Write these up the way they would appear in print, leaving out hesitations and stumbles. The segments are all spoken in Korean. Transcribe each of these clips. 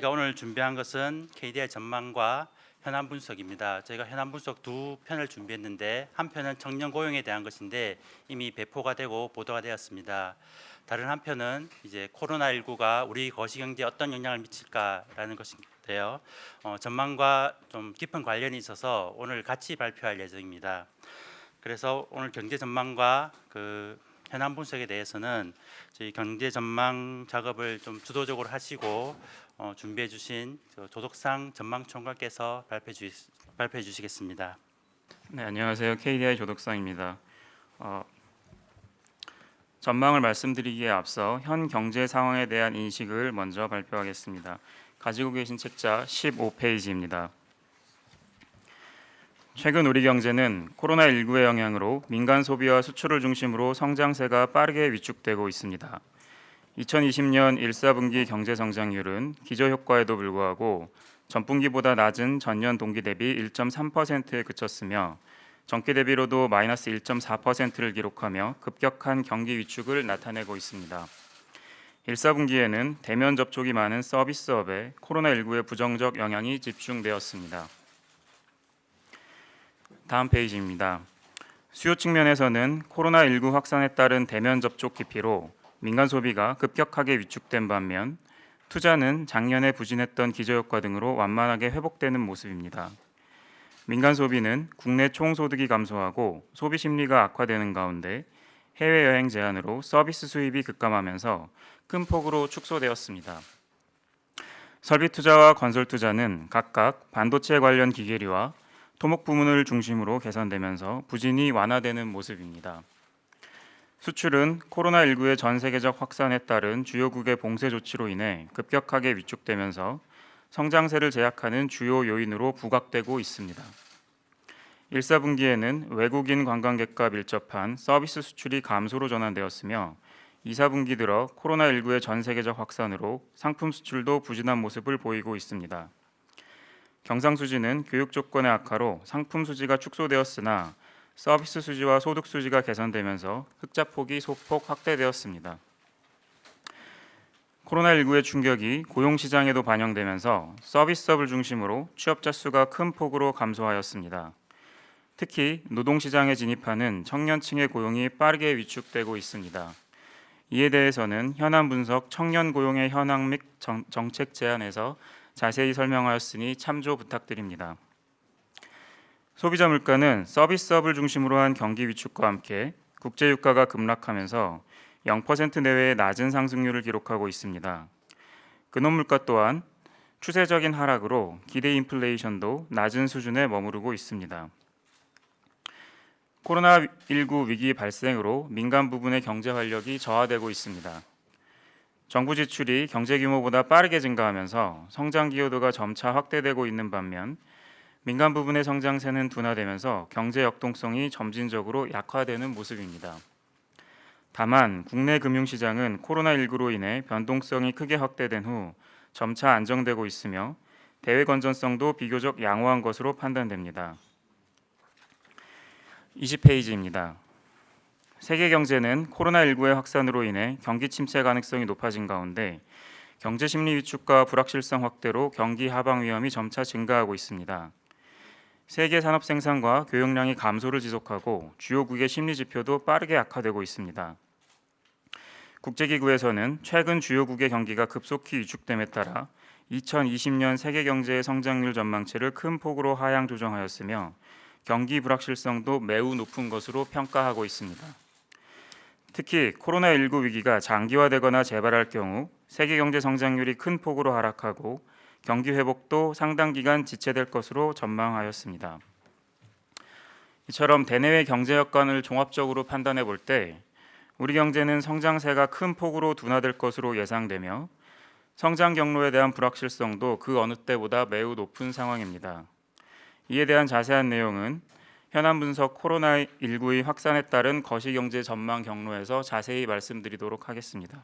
저희가 오늘 준비한 것은 KDI 전망과 현안 분석입니다. 저희가 현안 분석 두 편을 준비했는데 한 편은 청년 고용에 대한 것인데 이미 배포가 되고 보도가 되었습니다. 다른 한 편은 이제 코로나19가 우리 거시경제에 어떤 영향을 미칠까라는 것인데요. 전망과 좀 깊은 관련이 있어서 오늘 같이 발표할 예정입니다. 그래서 오늘 경제 전망과 현안 분석에 대해서는 저희 경제 전망 작업을 좀 주도적으로 하시고 준비해 주신 조덕상 전망총괄께서 발표해 주시겠습니다. 네, 안녕하세요. KDI 조덕상입니다. 전망을 말씀드리기에 앞서 현 경제 상황에 대한 인식을 먼저 발표하겠습니다. 가지고 계신 책자 15페이지입니다. 최근 우리 경제는 코로나19의 영향으로 민간 소비와 수출을 중심으로 성장세가 빠르게 위축되고 있습니다. 2020년 1사분기 경제 성장률은 기저효과에도 불구하고 전분기보다 낮은 전년 동기 대비 1.3%에 그쳤으며 전기 대비로도 마이너스 1.4%를 기록하며 급격한 경기 위축을 나타내고 있습니다. 1사분기에는 대면 접촉이 많은 서비스업에 코로나19의 부정적 영향이 집중되었습니다. 다음 페이지입니다. 수요 측면에서는 코로나19 확산에 따른 대면 접촉 기피로 민간 소비가 급격하게 위축된 반면 투자는 작년에 부진했던 기저효과 등으로 완만하게 회복되는 모습입니다. 민간 소비는 국내 총소득이 감소하고 소비 심리가 악화되는 가운데 해외여행 제한으로 서비스 수입이 급감하면서 큰 폭으로 축소되었습니다. 설비 투자와 건설 투자는 각각 반도체 관련 기계류와 토목 부문을 중심으로 개선되면서 부진이 완화되는 모습입니다. 수출은 코로나19의 전 세계적 확산에 따른 주요국의 봉쇄 조치로 인해 급격하게 위축되면서 성장세를 제약하는 주요 요인으로 부각되고 있습니다. 1사분기에는 외국인 관광객과 밀접한 서비스 수출이 감소로 전환되었으며 2사분기 들어 코로나19의 전 세계적 확산으로 상품 수출도 부진한 모습을 보이고 있습니다. 경상수지는 교육 조건의 악화로 상품 수지가 축소되었으나 서비스 수지와 소득 수지가 개선되면서 흑자폭이 소폭 확대되었습니다. 코로나19의 충격이 고용시장에도 반영되면서 서비스업을 중심으로 취업자 수가 큰 폭으로 감소하였습니다. 특히 노동시장에 진입하는 청년층의 고용이 빠르게 위축되고 있습니다. 이에 대해서는 현안 분석 청년 고용의 현황 및 정책 제안에서 자세히 설명하였으니 참조 부탁드립니다. 소비자 물가는 서비스업을 중심으로 한 경기 위축과 함께 국제 유가가 급락하면서 0% 내외의 낮은 상승률을 기록하고 있습니다. 근원 물가 또한 추세적인 하락으로 기대 인플레이션도 낮은 수준에 머무르고 있습니다. 코로나19 위기 발생으로 민간 부분의 경제 활력이 저하되고 있습니다. 정부 지출이 경제 규모보다 빠르게 증가하면서 성장 기여도가 점차 확대되고 있는 반면 민간 부분의 성장세는 둔화되면서 경제 역동성이 점진적으로 약화되는 모습입니다. 다만 국내 금융시장은 코로나19로 인해 변동성이 크게 확대된 후 점차 안정되고 있으며 대외 건전성도 비교적 양호한 것으로 판단됩니다. 20페이지입니다. 세계 경제는 코로나19의 확산으로 인해 경기 침체 가능성이 높아진 가운데 경제 심리 위축과 불확실성 확대로 경기 하방 위험이 점차 증가하고 있습니다. 세계 산업 생산과 교역량이 감소를 지속하고 주요국의 심리 지표도 빠르게 악화되고 있습니다. 국제기구에서는 최근 주요국의 경기가 급속히 위축됨에 따라 2020년 세계 경제의 성장률 전망치를 큰 폭으로 하향 조정하였으며 경기 불확실성도 매우 높은 것으로 평가하고 있습니다. 특히 코로나19 위기가 장기화되거나 재발할 경우 세계 경제 성장률이 큰 폭으로 하락하고 경기 회복도 상당 기간 지체될 것으로 전망하였습니다. 이처럼 대내외 경제 여건을 종합적으로 판단해 볼 때 우리 경제는 성장세가 큰 폭으로 둔화될 것으로 예상되며 성장 경로에 대한 불확실성도 그 어느 때보다 매우 높은 상황입니다. 이에 대한 자세한 내용은 현안 분석 코로나19의 확산에 따른 거시경제 전망 경로에서 자세히 말씀드리도록 하겠습니다.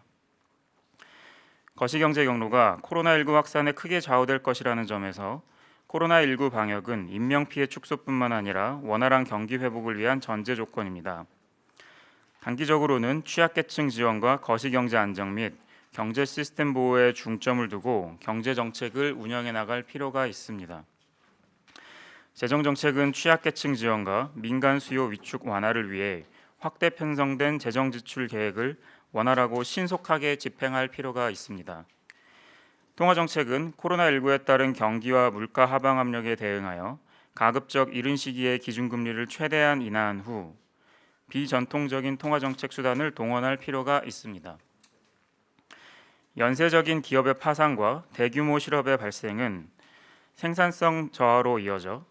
거시경제 경로가 코로나19 확산에 크게 좌우될 것이라는 점에서 코로나19 방역은 인명피해 축소뿐만 아니라 원활한 경기 회복을 위한 전제 조건입니다. 단기적으로는 취약계층 지원과 거시경제 안정 및 경제 시스템 보호에 중점을 두고 경제 정책을 운영해 나갈 필요가 있습니다. 재정 정책은 취약계층 지원과 민간 수요 위축 완화를 위해 확대 편성된 재정 지출 계획을 원활하고 신속하게 집행할 필요가 있습니다. 통화 정책은 코로나19에 따른 경기와 물가 하방 압력에 대응하여 가급적 이른 시기에 기준금리를 최대한 인하한 후 비전통적인 통화 정책 수단을 동원할 필요가 있습니다. 연쇄적인 기업의 파산과 대규모 실업의 발생은 생산성 저하로 이어져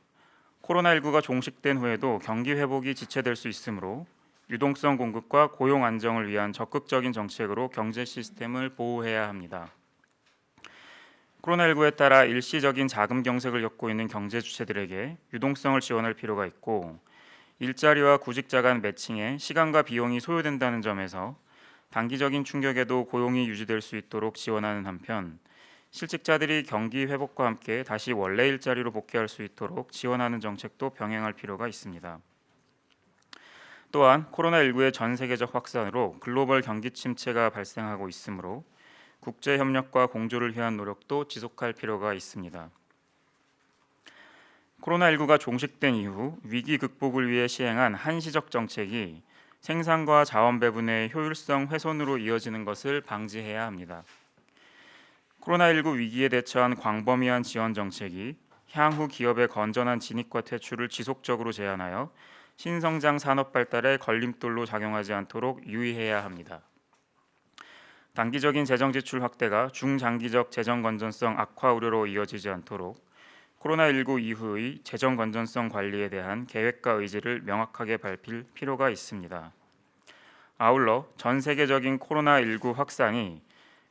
코로나19가 종식된 후에도 경기 회복이 지체될 수 있으므로 유동성 공급과 고용 안정을 위한 적극적인 정책으로 경제 시스템을 보호해야 합니다. 코로나19에 따라 일시적인 자금 경색을 겪고 있는 경제 주체들에게 유동성을 지원할 필요가 있고 일자리와 구직자 간 매칭에 시간과 비용이 소요된다는 점에서 단기적인 충격에도 고용이 유지될 수 있도록 지원하는 한편 실직자들이 경기 회복과 함께 다시 원래 일자리로 복귀할 수 있도록 지원하는 정책도 병행할 필요가 있습니다. 또한 코로나19의 전 세계적 확산으로 글로벌 경기 침체가 발생하고 있으므로 국제 협력과 공조를 위한 노력도 지속할 필요가 있습니다. 코로나19가 종식된 이후 위기 극복을 위해 시행한 한시적 정책이 생산과 자원 배분의 효율성 훼손으로 이어지는 것을 방지해야 합니다. 코로나19 위기에 대처한 광범위한 지원 정책이 향후 기업의 건전한 진입과 퇴출을 지속적으로 제한하여 신성장 산업 발달에 걸림돌로 작용하지 않도록 유의해야 합니다. 단기적인 재정 지출 확대가 중장기적 재정 건전성 악화 우려로 이어지지 않도록 코로나19 이후의 재정 건전성 관리에 대한 계획과 의지를 명확하게 밝힐 필요가 있습니다. 아울러 전 세계적인 코로나19 확산이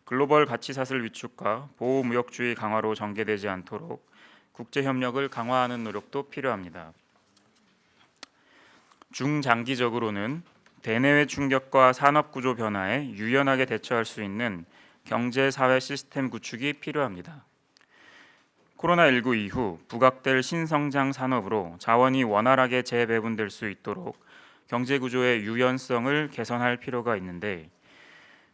글로벌 가치사슬 위축과 보호무역주의 강화로 전개되지 않도록 국제 협력을 강화하는 노력도 필요합니다. 중장기적으로는 대내외 충격과 산업 구조 변화에 유연하게 대처할 수 있는 경제 사회 시스템 구축이 필요합니다. 코로나19 이후 부각될 신성장 산업으로 자원이 원활하게 재배분될 수 있도록 경제 구조의 유연성을 개선할 필요가 있는데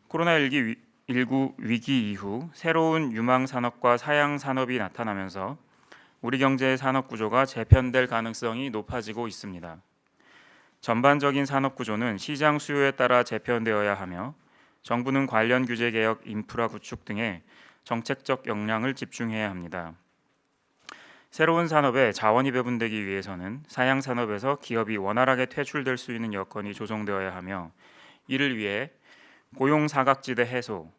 코로나19 위기 이후 새로운 유망 산업과 사양 산업이 나타나면서 우리 경제의 산업 구조가 재편될 가능성이 높아지고 있습니다. 전반적인 산업 구조는 시장 수요에 따라 재편되어야 하며 정부는 관련 규제 개혁, 인프라 구축 등의 정책적 역량을 집중해야 합니다. 새로운 산업에 자원이 배분되기 위해서는 사양 산업에서 기업이 원활하게 퇴출될 수 있는 여건이 조성되어야 하며 이를 위해 고용 사각지대 해소,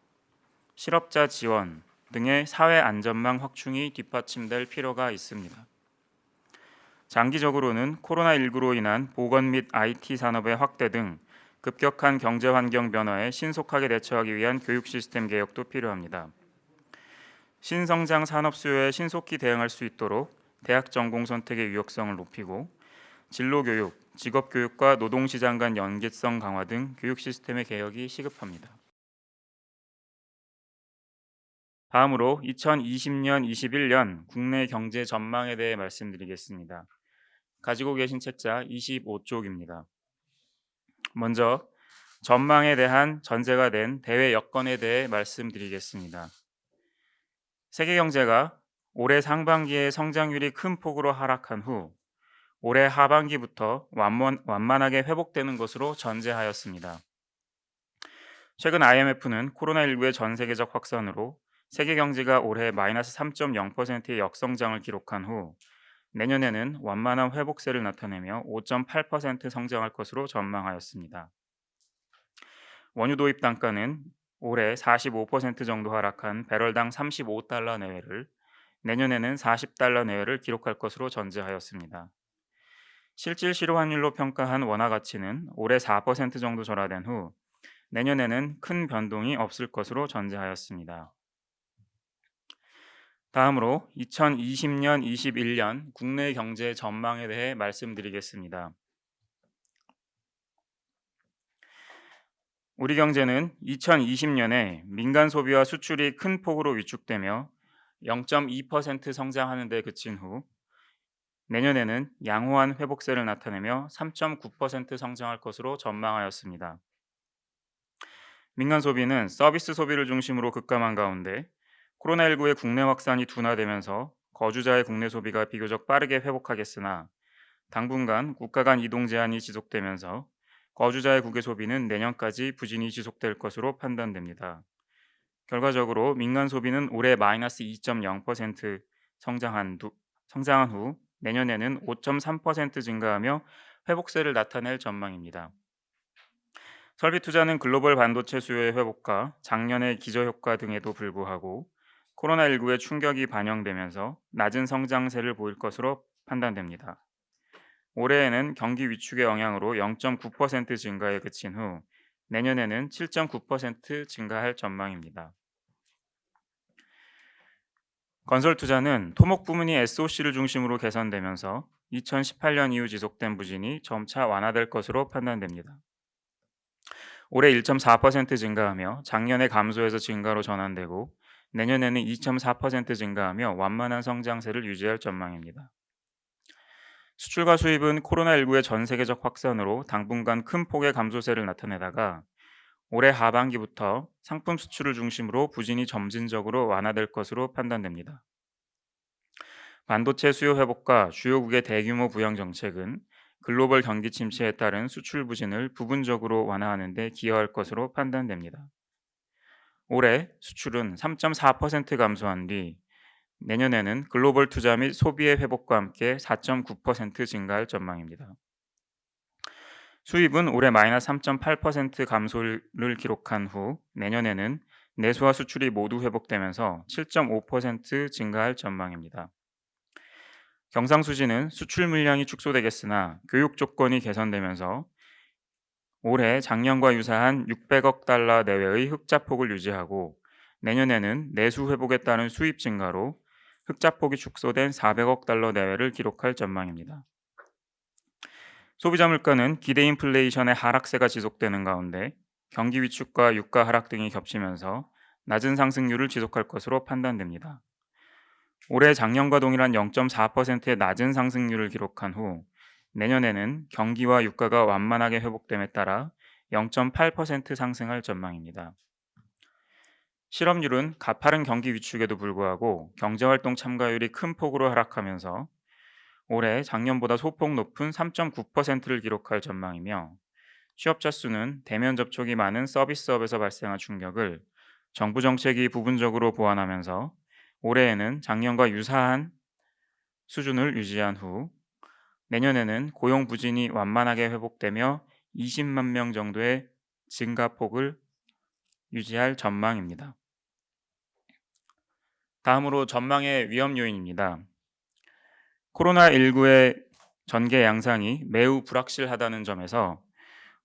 실업자 지원 등의 사회 안전망 확충이 뒷받침될 필요가 있습니다. 장기적으로는 코로나19로 인한 보건 및 IT 산업의 확대 등 급격한 경제 환경 변화에 신속하게 대처하기 위한 교육 시스템 개혁도 필요합니다. 신성장 산업 수요에 신속히 대응할 수 있도록 대학 전공 선택의 유역성을 높이고 진로 교육, 직업 교육과 노동 시장 간 연계성 강화 등 교육 시스템의 개혁이 시급합니다. 다음으로 2020년, 21년 국내 경제 전망에 대해 말씀드리겠습니다. 가지고 계신 책자 25쪽입니다. 먼저 전망에 대한 전제가 된 대외 여건에 대해 말씀드리겠습니다. 세계 경제가 올해 상반기에 성장률이 큰 폭으로 하락한 후 올해 하반기부터 완만하게 회복되는 것으로 전제하였습니다. 최근 IMF는 코로나19의 전 세계적 확산으로 세계 경제가 올해 마이너스 3.0%의 역성장을 기록한 후 내년에는 완만한 회복세를 나타내며 5.8% 성장할 것으로 전망하였습니다. 원유 도입 단가는 올해 45% 정도 하락한 배럴당 35달러 내외를 내년에는 40달러 내외를 기록할 것으로 전제하였습니다. 실질 실효 환율로 평가한 원화 가치는 올해 4% 정도 절하된 후 내년에는 큰 변동이 없을 것으로 전제하였습니다. 다음으로 2020년, 21년 국내 경제 전망에 대해 말씀드리겠습니다. 우리 경제는 2020년에 민간 소비와 수출이 큰 폭으로 위축되며 0.2% 성장하는 데 그친 후 내년에는 양호한 회복세를 나타내며 3.9% 성장할 것으로 전망하였습니다. 민간 소비는 서비스 소비를 중심으로 급감한 가운데 코로나19의 국내 확산이 둔화되면서 거주자의 국내 소비가 비교적 빠르게 회복하겠으나 당분간 국가 간 이동 제한이 지속되면서 거주자의 국외 소비는 내년까지 부진이 지속될 것으로 판단됩니다. 결과적으로 민간 소비는 올해 마이너스 2.0% 성장한 후 내년에는 5.3% 증가하며 회복세를 나타낼 전망입니다. 설비 투자는 글로벌 반도체 수요의 회복과 작년의 기저효과 등에도 불구하고 코로나19의 충격이 반영되면서 낮은 성장세를 보일 것으로 판단됩니다. 올해에는 경기 위축의 영향으로 0.9% 증가에 그친 후 내년에는 7.9% 증가할 전망입니다. 건설 투자는 토목 부문이 SOC를 중심으로 개선되면서 2018년 이후 지속된 부진이 점차 완화될 것으로 판단됩니다. 올해 1.4% 증가하며 작년에 감소해서 증가로 전환되고 내년에는 2.4% 증가하며 완만한 성장세를 유지할 전망입니다. 수출과 수입은 코로나19의 전 세계적 확산으로 당분간 큰 폭의 감소세를 나타내다가 올해 하반기부터 상품 수출을 중심으로 부진이 점진적으로 완화될 것으로 판단됩니다. 반도체 수요 회복과 주요국의 대규모 부양 정책은 글로벌 경기 침체에 따른 수출 부진을 부분적으로 완화하는 데 기여할 것으로 판단됩니다. 올해 수출은 3.4% 감소한 뒤 내년에는 글로벌 투자 및 소비의 회복과 함께 4.9% 증가할 전망입니다. 수입은 올해 마이너스 3.8% 감소를 기록한 후 내년에는 내수와 수출이 모두 회복되면서 7.5% 증가할 전망입니다. 경상수지는 수출 물량이 축소되겠으나 교육 조건이 개선되면서 올해 작년과 유사한 600억 달러 내외의 흑자폭을 유지하고 내년에는 내수 회복에 따른 수입 증가로 흑자폭이 축소된 400억 달러 내외를 기록할 전망입니다. 소비자 물가는 기대 인플레이션의 하락세가 지속되는 가운데 경기 위축과 유가 하락 등이 겹치면서 낮은 상승률을 지속할 것으로 판단됩니다. 올해 작년과 동일한 0.4%의 낮은 상승률을 기록한 후 내년에는 경기와 유가가 완만하게 회복됨에 따라 0.8% 상승할 전망입니다. 실업률은 가파른 경기 위축에도 불구하고 경제활동 참가율이 큰 폭으로 하락하면서 올해 작년보다 소폭 높은 3.9%를 기록할 전망이며 취업자 수는 대면 접촉이 많은 서비스업에서 발생한 충격을 정부 정책이 부분적으로 보완하면서 올해에는 작년과 유사한 수준을 유지한 후 내년에는 고용 부진이 완만하게 회복되며 20만 명 정도의 증가폭을 유지할 전망입니다. 다음으로 전망의 위험 요인입니다. 코로나19의 전개 양상이 매우 불확실하다는 점에서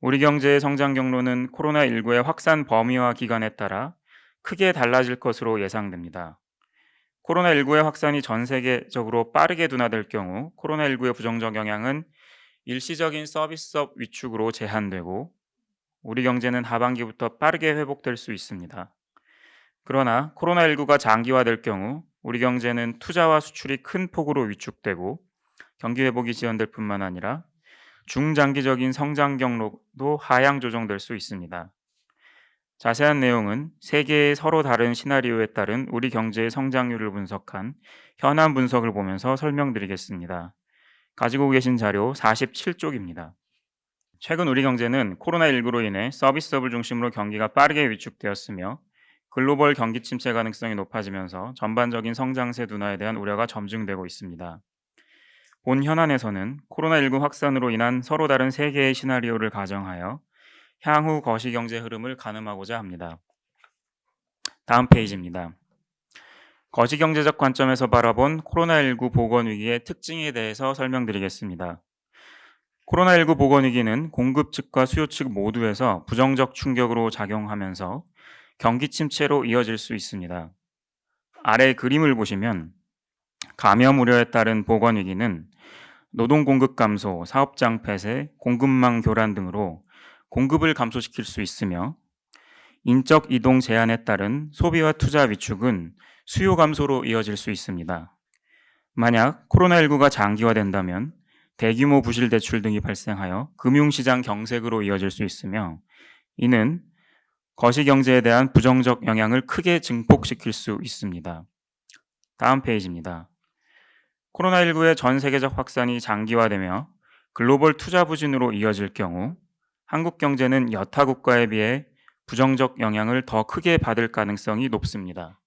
우리 경제의 성장 경로는 코로나19의 확산 범위와 기간에 따라 크게 달라질 것으로 예상됩니다. 코로나19의 확산이 전 세계적으로 빠르게 둔화될 경우 코로나19의 부정적 영향은 일시적인 서비스업 위축으로 제한되고 우리 경제는 하반기부터 빠르게 회복될 수 있습니다. 그러나 코로나19가 장기화될 경우 우리 경제는 투자와 수출이 큰 폭으로 위축되고 경기 회복이 지연될 뿐만 아니라 중장기적인 성장 경로도 하향 조정될 수 있습니다. 자세한 내용은 세 개의 서로 다른 시나리오에 따른 우리 경제의 성장률을 분석한 현안 분석을 보면서 설명드리겠습니다. 가지고 계신 자료 47쪽입니다. 최근 우리 경제는 코로나19로 인해 서비스업을 중심으로 경기가 빠르게 위축되었으며 글로벌 경기 침체 가능성이 높아지면서 전반적인 성장세 둔화에 대한 우려가 점증되고 있습니다. 본 현안에서는 코로나19 확산으로 인한 서로 다른 세 개의 시나리오를 가정하여 향후 거시경제 흐름을 가늠하고자 합니다. 다음 페이지입니다. 거시경제적 관점에서 바라본 코로나19 보건위기의 특징에 대해서 설명드리겠습니다. 코로나19 보건위기는 공급 측과 수요 측 모두에서 부정적 충격으로 작용하면서 경기 침체로 이어질 수 있습니다. 아래 그림을 보시면 감염 우려에 따른 보건위기는 노동 공급 감소, 사업장 폐쇄, 공급망 교란 등으로 공급을 감소시킬 수 있으며 인적 이동 제한에 따른 소비와 투자 위축은 수요 감소로 이어질 수 있습니다. 만약 코로나19가 장기화된다면 대규모 부실 대출 등이 발생하여 금융시장 경색으로 이어질 수 있으며 이는 거시경제에 대한 부정적 영향을 크게 증폭시킬 수 있습니다. 다음 페이지입니다. 코로나19의 전 세계적 확산이 장기화되며 글로벌 투자 부진으로 이어질 경우 한국 경제는 여타 국가에 비해 부정적 영향을 더 크게 받을 가능성이 높습니다.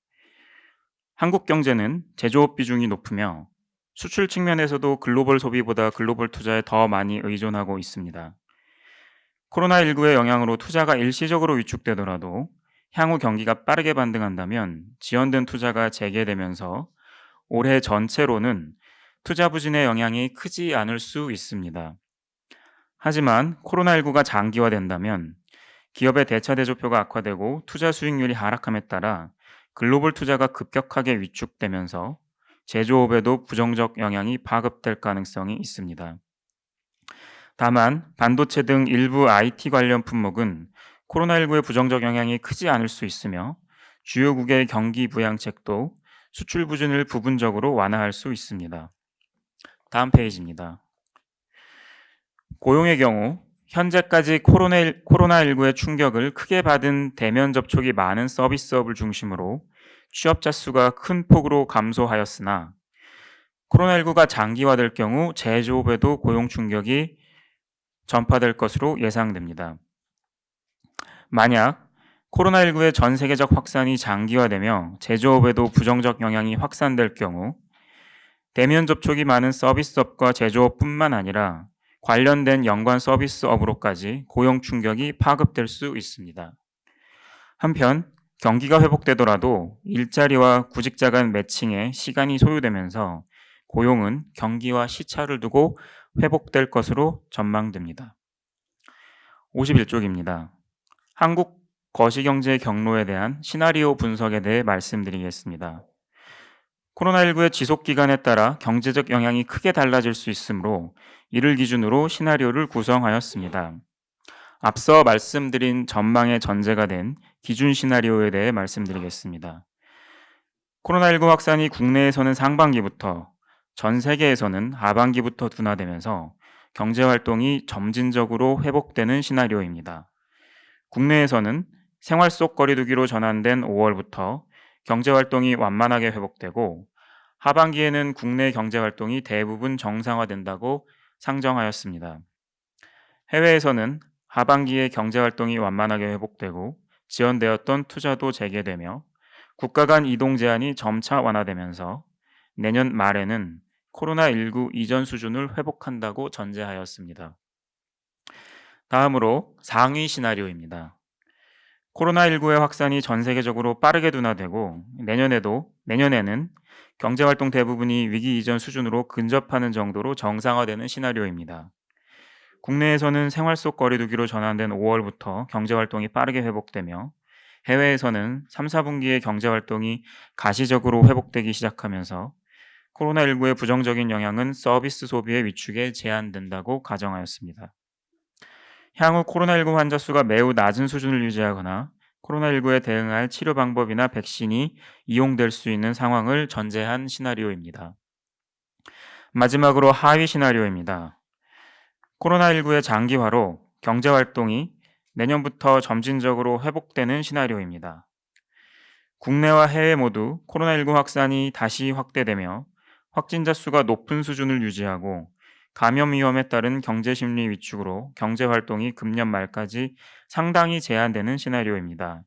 한국 경제는 제조업 비중이 높으며 수출 측면에서도 글로벌 소비보다 글로벌 투자에 더 많이 의존하고 있습니다. 코로나19의 영향으로 투자가 일시적으로 위축되더라도 향후 경기가 빠르게 반등한다면 지연된 투자가 재개되면서 올해 전체로는 투자 부진의 영향이 크지 않을 수 있습니다. 하지만 코로나19가 장기화된다면 기업의 대차 대조표가 악화되고 투자 수익률이 하락함에 따라 글로벌 투자가 급격하게 위축되면서 제조업에도 부정적 영향이 파급될 가능성이 있습니다. 다만 반도체 등 일부 IT 관련 품목은 코로나19의 부정적 영향이 크지 않을 수 있으며 주요국의 경기 부양책도 수출 부진을 부분적으로 완화할 수 있습니다. 다음 페이지입니다. 고용의 경우 현재까지 코로나19의 충격을 크게 받은 대면 접촉이 많은 서비스업을 중심으로 취업자 수가 큰 폭으로 감소하였으나 코로나19가 장기화될 경우 제조업에도 고용 충격이 전파될 것으로 예상됩니다. 만약 코로나19의 전 세계적 확산이 장기화되며 제조업에도 부정적 영향이 확산될 경우 대면 접촉이 많은 서비스업과 제조업뿐만 아니라 관련된 연관 서비스업으로까지 고용 충격이 파급될 수 있습니다. 한편 경기가 회복되더라도 일자리와 구직자 간 매칭에 시간이 소요되면서 고용은 경기와 시차를 두고 회복될 것으로 전망됩니다. 51쪽입니다. 한국 거시경제 경로에 대한 시나리오 분석에 대해 말씀드리겠습니다. 코로나19의 지속 기간에 따라 경제적 영향이 크게 달라질 수 있으므로 이를 기준으로 시나리오를 구성하였습니다. 앞서 말씀드린 전망의 전제가 된 기준 시나리오에 대해 말씀드리겠습니다. 코로나19 확산이 국내에서는 상반기부터, 전 세계에서는 하반기부터 둔화되면서 경제활동이 점진적으로 회복되는 시나리오입니다. 국내에서는 생활 속 거리두기로 전환된 5월부터 경제활동이 완만하게 회복되고 하반기에는 국내 경제활동이 대부분 정상화된다고 상정하였습니다. 해외에서는 하반기에 경제활동이 완만하게 회복되고 지연되었던 투자도 재개되며 국가 간 이동 제한이 점차 완화되면서 내년 말에는 코로나19 이전 수준을 회복한다고 전제하였습니다. 다음으로 상위 시나리오입니다. 코로나19의 확산이 전 세계적으로 빠르게 둔화되고 내년에는 경제활동 대부분이 위기 이전 수준으로 근접하는 정도로 정상화되는 시나리오입니다. 국내에서는 생활 속 거리두기로 전환된 5월부터 경제활동이 빠르게 회복되며 해외에서는 3, 4분기에 경제활동이 가시적으로 회복되기 시작하면서 코로나19의 부정적인 영향은 서비스 소비의 위축에 제한된다고 가정하였습니다. 향후 코로나19 환자 수가 매우 낮은 수준을 유지하거나 코로나19에 대응할 치료 방법이나 백신이 이용될 수 있는 상황을 전제한 시나리오입니다. 마지막으로 하위 시나리오입니다. 코로나19의 장기화로 경제활동이 내년부터 점진적으로 회복되는 시나리오입니다. 국내와 해외 모두 코로나19 확산이 다시 확대되며 확진자 수가 높은 수준을 유지하고 감염 위험에 따른 경제심리 위축으로 경제활동이 금년 말까지 상당히 제한되는 시나리오입니다.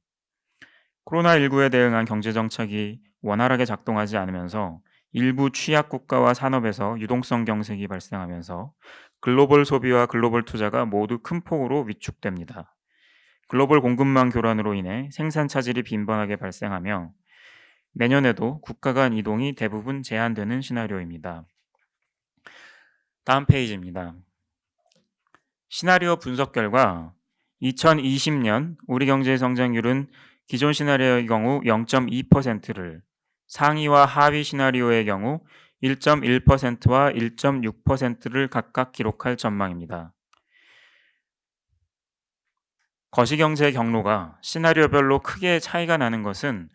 코로나19에 대응한 경제정책이 원활하게 작동하지 않으면서 일부 취약 국가와 산업에서 유동성 경색이 발생하면서 글로벌 소비와 글로벌 투자가 모두 큰 폭으로 위축됩니다. 글로벌 공급망 교란으로 인해 생산 차질이 빈번하게 발생하며 내년에도 국가 간 이동이 대부분 제한되는 시나리오입니다. 다음 페이지입니다. 시나리오 분석 결과 2020년 우리 경제의 성장률은 기존 시나리오의 경우 0.2%를, 상위와 하위 시나리오의 경우 1.1%와 1.6%를 각각 기록할 전망입니다. 거시경제 경로가 시나리오별로 크게 차이가 나는 것은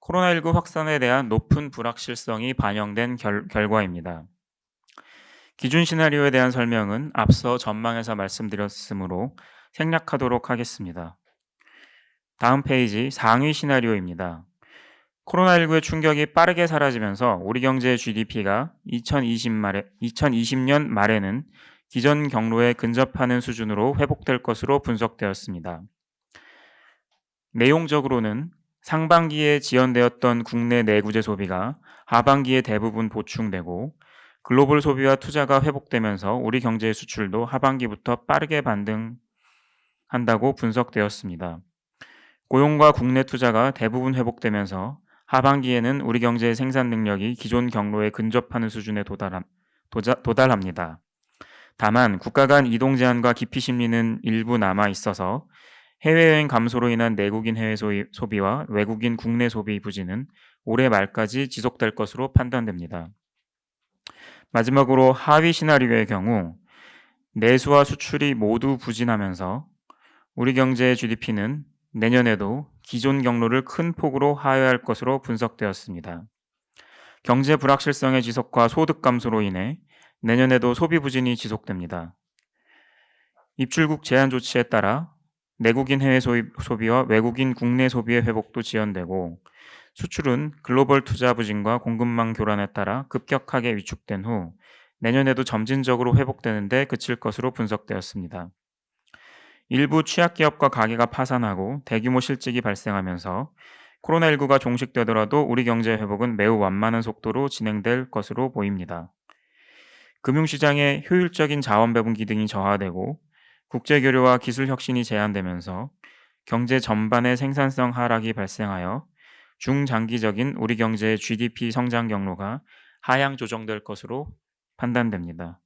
코로나19 확산에 대한 높은 불확실성이 반영된 결과입니다. 기준 시나리오에 대한 설명은 앞서 전망에서 말씀드렸으므로 생략하도록 하겠습니다. 다음 페이지 상위 시나리오입니다. 코로나19의 충격이 빠르게 사라지면서 우리 경제의 GDP가 2020년 말에는 기존 경로에 근접하는 수준으로 회복될 것으로 분석되었습니다. 내용적으로는 상반기에 지연되었던 국내 내구재 소비가 하반기에 대부분 보충되고 글로벌 소비와 투자가 회복되면서 우리 경제의 수출도 하반기부터 빠르게 반등한다고 분석되었습니다. 고용과 국내 투자가 대부분 회복되면서 하반기에는 우리 경제의 생산 능력이 기존 경로에 근접하는 수준에 도달합니다. 다만 국가 간 이동 제한과 기피 심리는 일부 남아 있어서 해외여행 감소로 인한 내국인 해외 소비와 외국인 국내 소비 부진은 올해 말까지 지속될 것으로 판단됩니다. 마지막으로 하위 시나리오의 경우 내수와 수출이 모두 부진하면서 우리 경제의 GDP는 내년에도 기존 경로를 큰 폭으로 하회할 것으로 분석되었습니다. 경제 불확실성의 지속과 소득 감소로 인해 내년에도 소비 부진이 지속됩니다. 입출국 제한 조치에 따라 내국인 해외 소비와 외국인 국내 소비의 회복도 지연되고 수출은 글로벌 투자 부진과 공급망 교란에 따라 급격하게 위축된 후 내년에도 점진적으로 회복되는데 그칠 것으로 분석되었습니다. 일부 취약기업과 가게가 파산하고 대규모 실직이 발생하면서 코로나19가 종식되더라도 우리 경제 회복은 매우 완만한 속도로 진행될 것으로 보입니다. 금융시장의 효율적인 자원 배분 기능이 저하되고 국제교류와 기술 혁신이 제한되면서 경제 전반의 생산성 하락이 발생하여 중장기적인 우리 경제의 GDP 성장 경로가 하향 조정될 것으로 판단됩니다.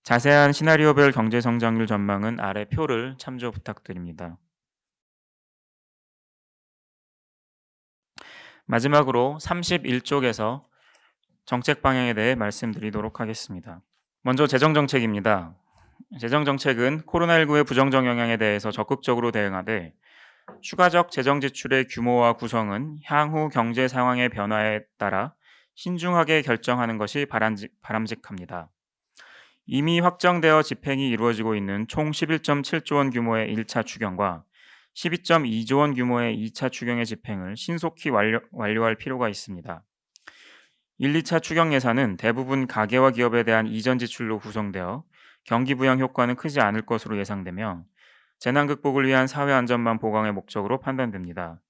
자세한 시나리오별 경제 성장률 전망은 아래 표를 참조 부탁드립니다. 마지막으로 31쪽에서 정책 방향에 대해 말씀드리도록 하겠습니다. 먼저 재정정책입니다. 재정정책은 코로나19의 부정적 영향에 대해서 적극적으로 대응하되 추가적 재정 지출의 규모와 구성은 향후 경제 상황의 변화에 따라 신중하게 결정하는 것이 바람직합니다. 이미 확정되어 집행이 이루어지고 있는 총 11.7조 원 규모의 1차 추경과 12.2조 원 규모의 2차 추경의 집행을 신속히 완료할 필요가 있습니다. 1, 2차 추경 예산은 대부분 가계와 기업에 대한 이전 지출로 구성되어 경기 부양 효과는 크지 않을 것으로 예상되며 재난 극복을 위한 사회 안전망 보강의 목적으로 판단됩니다.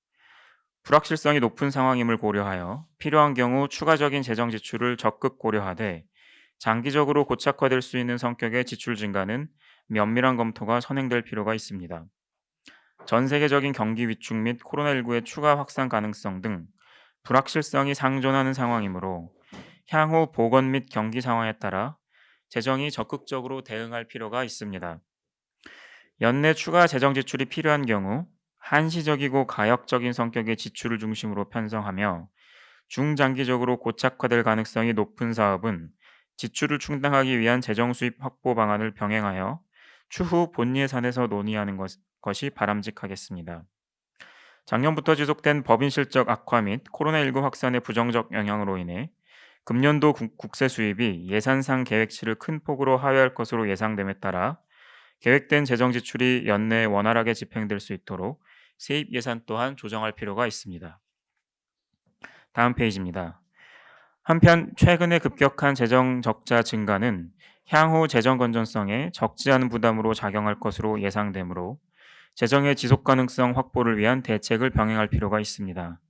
불확실성이 높은 상황임을 고려하여 필요한 경우 추가적인 재정 지출을 적극 고려하되 장기적으로 고착화될 수 있는 성격의 지출 증가는 면밀한 검토가 선행될 필요가 있습니다. 전 세계적인 경기 위축 및 코로나19의 추가 확산 가능성 등 불확실성이 상존하는 상황이므로 향후 보건 및 경기 상황에 따라 재정이 적극적으로 대응할 필요가 있습니다. 연내 추가 재정 지출이 필요한 경우 한시적이고 가역적인 성격의 지출을 중심으로 편성하며 중장기적으로 고착화될 가능성이 높은 사업은 지출을 충당하기 위한 재정 수입 확보 방안을 병행하여 추후 본 예산에서 논의하는 것이 바람직하겠습니다. 작년부터 지속된 법인 실적 악화 및 코로나19 확산의 부정적 영향으로 인해 금년도 국세 수입이 예산상 계획치를 큰 폭으로 하회할 것으로 예상됨에 따라 계획된 재정 지출이 연내에 원활하게 집행될 수 있도록 세입 예산 또한 조정할 필요가 있습니다. 다음 페이지입니다. 한편 최근의 급격한 재정 적자 증가는 향후 재정 건전성에 적지 않은 부담으로 작용할 것으로 예상되므로 재정의 지속 가능성 확보를 위한 대책을 병행할 필요가 있습니다.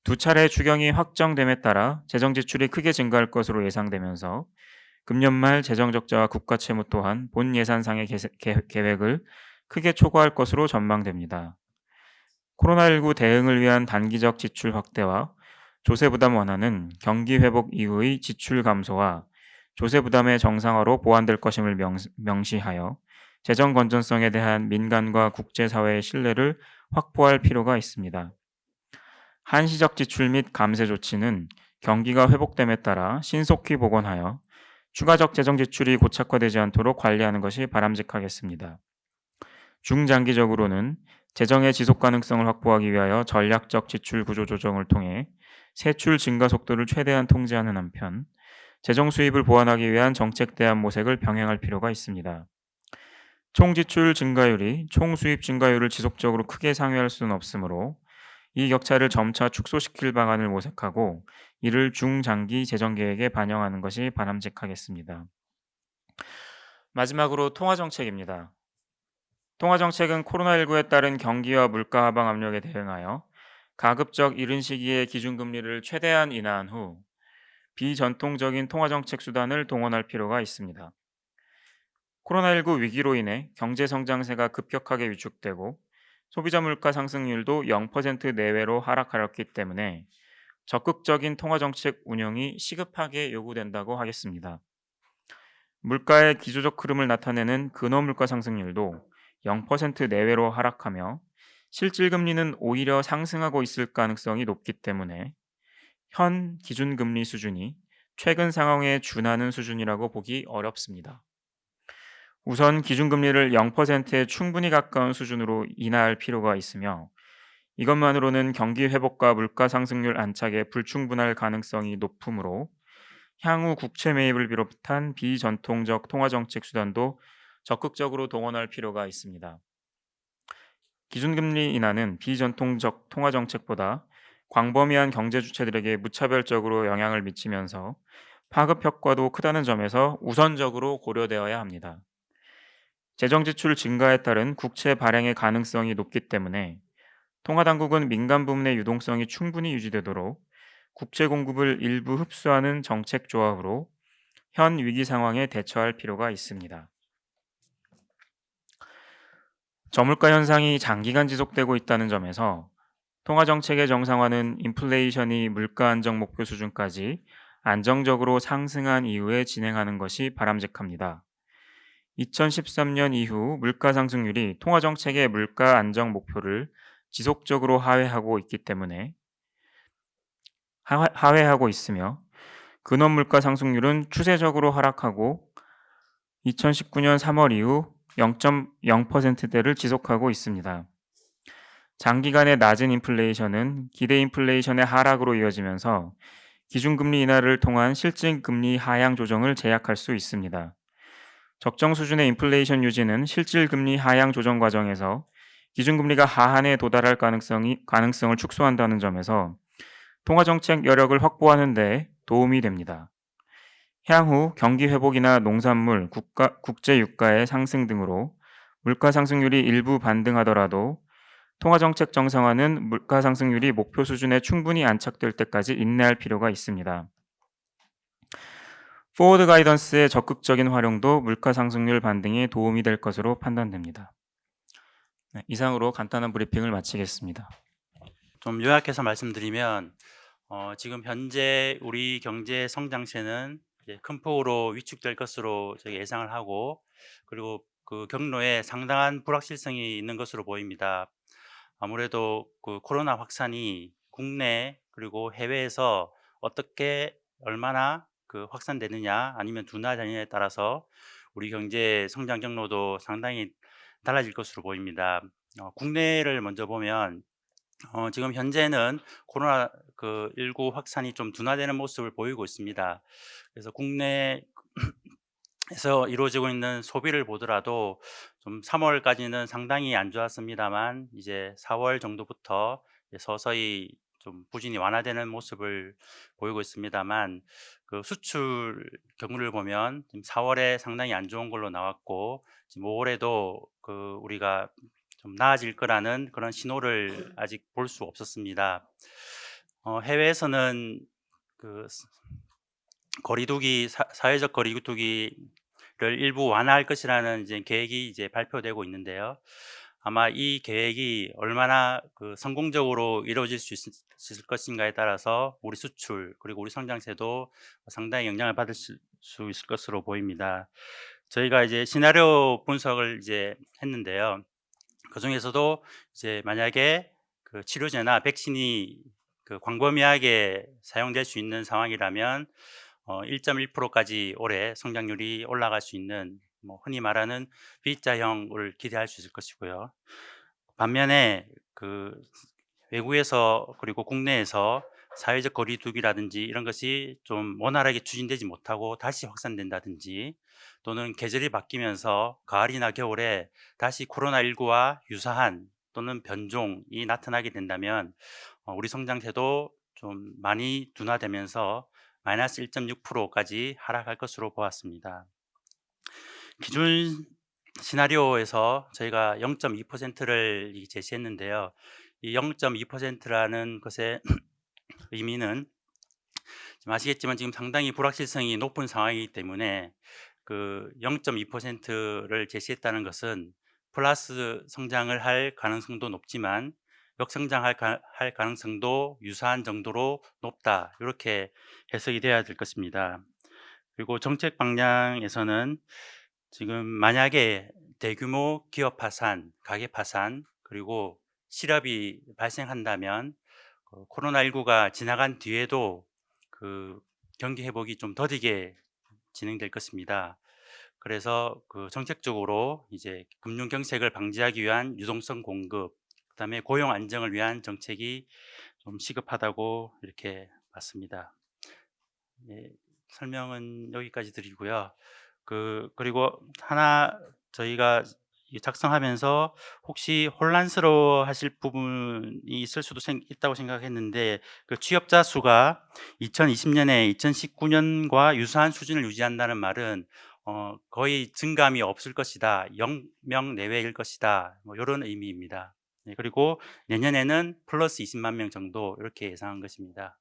두 차례 추경이 확정됨에 따라 재정 지출이 크게 증가할 것으로 예상되면서 금년 말 재정 적자와 국가 채무 또한 본 예산상의 계획을 크게 초과할 것으로 전망됩니다. 코로나19 대응을 위한 단기적 지출 확대와 조세 부담 완화는 경기 회복 이후의 지출 감소와 조세 부담의 정상화로 보완될 것임을 명시하여 재정 건전성에 대한 민간과 국제사회의 신뢰를 확보할 필요가 있습니다. 한시적 지출 및 감세 조치는 경기가 회복됨에 따라 신속히 복원하여 추가적 재정 지출이 고착화되지 않도록 관리하는 것이 바람직하겠습니다. 중장기적으로는 재정의 지속 가능성을 확보하기 위하여 전략적 지출 구조 조정을 통해 세출 증가 속도를 최대한 통제하는 한편 재정 수입을 보완하기 위한 정책 대안 모색을 병행할 필요가 있습니다. 총 지출 증가율이 총 수입 증가율을 지속적으로 크게 상회할 수는 없으므로 이 격차를 점차 축소시킬 방안을 모색하고 이를 중장기 재정 계획에 반영하는 것이 바람직하겠습니다. 마지막으로 통화 정책입니다. 통화 정책은 코로나19에 따른 경기와 물가 하방 압력에 대응하여 가급적 이른 시기에 기준금리를 최대한 인하한 후 비전통적인 통화 정책 수단을 동원할 필요가 있습니다. 코로나19 위기로 인해 경제 성장세가 급격하게 위축되고 소비자 물가 상승률도 0% 내외로 하락하였기 때문에 적극적인 통화 정책 운영이 시급하게 요구된다고 하겠습니다. 물가의 기조적 흐름을 나타내는 근원 물가 상승률도 0% 내외로 하락하며 실질 금리는 오히려 상승하고 있을 가능성이 높기 때문에 현 기준금리 수준이 최근 상황에 준하는 수준이라고 보기 어렵습니다. 우선 기준금리를 0%에 충분히 가까운 수준으로 인하할 필요가 있으며 이것만으로는 경기 회복과 물가 상승률 안착에 불충분할 가능성이 높으므로 향후 국채 매입을 비롯한 비전통적 통화정책 수단도 적극적으로 동원할 필요가 있습니다. 기준금리 인하는 비전통적 통화정책보다 광범위한 경제 주체들에게 무차별적으로 영향을 미치면서 파급 효과도 크다는 점에서 우선적으로 고려되어야 합니다. 재정 지출 증가에 따른 국채 발행의 가능성이 높기 때문에 통화당국은 민간 부문의 유동성이 충분히 유지되도록 국채 공급을 일부 흡수하는 정책 조합으로 현 위기 상황에 대처할 필요가 있습니다. 저물가 현상이 장기간 지속되고 있다는 점에서 통화 정책의 정상화는 인플레이션이 물가 안정 목표 수준까지 안정적으로 상승한 이후에 진행하는 것이 바람직합니다. 2013년 이후 물가 상승률이 통화 정책의 물가 안정 목표를 지속적으로 하회하고 있으며 근원 물가 상승률은 추세적으로 하락하고 2019년 3월 이후 0.0%대를 지속하고 있습니다. 장기간의 낮은 인플레이션은 기대 인플레이션의 하락으로 이어지면서 기준금리 인하를 통한 실질금리 하향 조정을 제약할 수 있습니다. 적정 수준의 인플레이션 유지는 실질금리 하향 조정 과정에서 기준금리가 하한에 도달할 가능성을 축소한다는 점에서 통화정책 여력을 확보하는 데 도움이 됩니다. 향후 경기 회복이나 농산물, 국제 유가의 상승 등으로 물가 상승률이 일부 반등하더라도 통화정책 정상화는 물가 상승률이 목표 수준에 충분히 안착될 때까지 인내할 필요가 있습니다. 포워드 가이던스의 적극적인 활용도 물가 상승률 반등에 도움이 될 것으로 판단됩니다. 이상으로 간단한 브리핑을 마치겠습니다. 좀 요약해서 말씀드리면 지금 현재 우리 경제 성장세는 이제 큰 폭으로 위축될 것으로 저희 예상을 하고 그리고 그 경로에 상당한 불확실성이 있는 것으로 보입니다. 아무래도 그 코로나 확산이 국내 그리고 해외에서 어떻게 얼마나 그 확산되느냐 아니면 둔화되느냐에 따라서 우리 경제 성장 경로도 상당히 달라질 것으로 보입니다. 국내를 먼저 보면 지금 현재는 코로나 19 확산이 좀 둔화되는 모습을 보이고 있습니다. 그래서 국내에서 이루어지고 있는 소비를 보더라도 좀 3월까지는 상당히 안 좋았습니다만 이제 4월 정도부터 이제 서서히 좀 부진이 완화되는 모습을 보이고 있습니다만 그 수출 경로를 보면 지금 4월에 상당히 안 좋은 걸로 나왔고 지금 5월에도 그 우리가 좀 나아질 거라는 그런 신호를 아직 볼 수 없었습니다. 해외에서는 그 거리두기 사회적 거리두기를 일부 완화할 것이라는 이제 계획이 이제 발표되고 있는데요. 아마 이 계획이 얼마나 그 성공적으로 이루어질 수 있을 것인가에 따라서 우리 수출 그리고 우리 성장세도 상당히 영향을 받을 수 있을 것으로 보입니다. 저희가 이제 시나리오 분석을 이제 했는데요. 그 중에서도 이제 만약에 그 치료제나 백신이 그 광범위하게 사용될 수 있는 상황이라면 1.1%까지 올해 성장률이 올라갈 수 있는 뭐 흔히 말하는 V자형을 기대할 수 있을 것이고요. 반면에 그 외국에서 그리고 국내에서 사회적 거리두기라든지 이런 것이 좀 원활하게 추진되지 못하고 다시 확산된다든지, 또는 계절이 바뀌면서 가을이나 겨울에 다시 코로나19와 유사한 또는 변종이 나타나게 된다면 우리 성장세도 좀 많이 둔화되면서 마이너스 1.6%까지 하락할 것으로 보았습니다. 기준 시나리오에서 저희가 0.2%를 제시했는데요. 이 0.2%라는 것의 의미는 아시겠지만 지금 상당히 불확실성이 높은 상황이기 때문에 그 0.2%를 제시했다는 것은 플러스 성장을 할 가능성도 높지만 역성장할 할 가능성도 유사한 정도로 높다, 이렇게 해석이 돼야 될 것입니다. 그리고 정책 방향에서는 지금 만약에 대규모 기업 파산, 가게 파산, 그리고 실업이 발생한다면 코로나19가 지나간 뒤에도 그 경기 회복이 좀 더디게 진행될 것입니다. 그래서 그 정책적으로 이제 금융 경색을 방지하기 위한 유동성 공급, 그다음에 고용 안정을 위한 정책이 좀 시급하다고 이렇게 봤습니다. 예, 설명은 여기까지 드리고요. 그리고 하나 저희가 작성하면서 혹시 혼란스러워 하실 부분이 있을 수도 있다고 생각했는데, 그 취업자 수가 2020년에 2019년과 유사한 수준을 유지한다는 말은 거의 증감이 없을 것이다, 0명 내외일 것이다, 뭐 이런 의미입니다. 그리고 내년에는 플러스 20만 명 정도 이렇게 예상한 것입니다.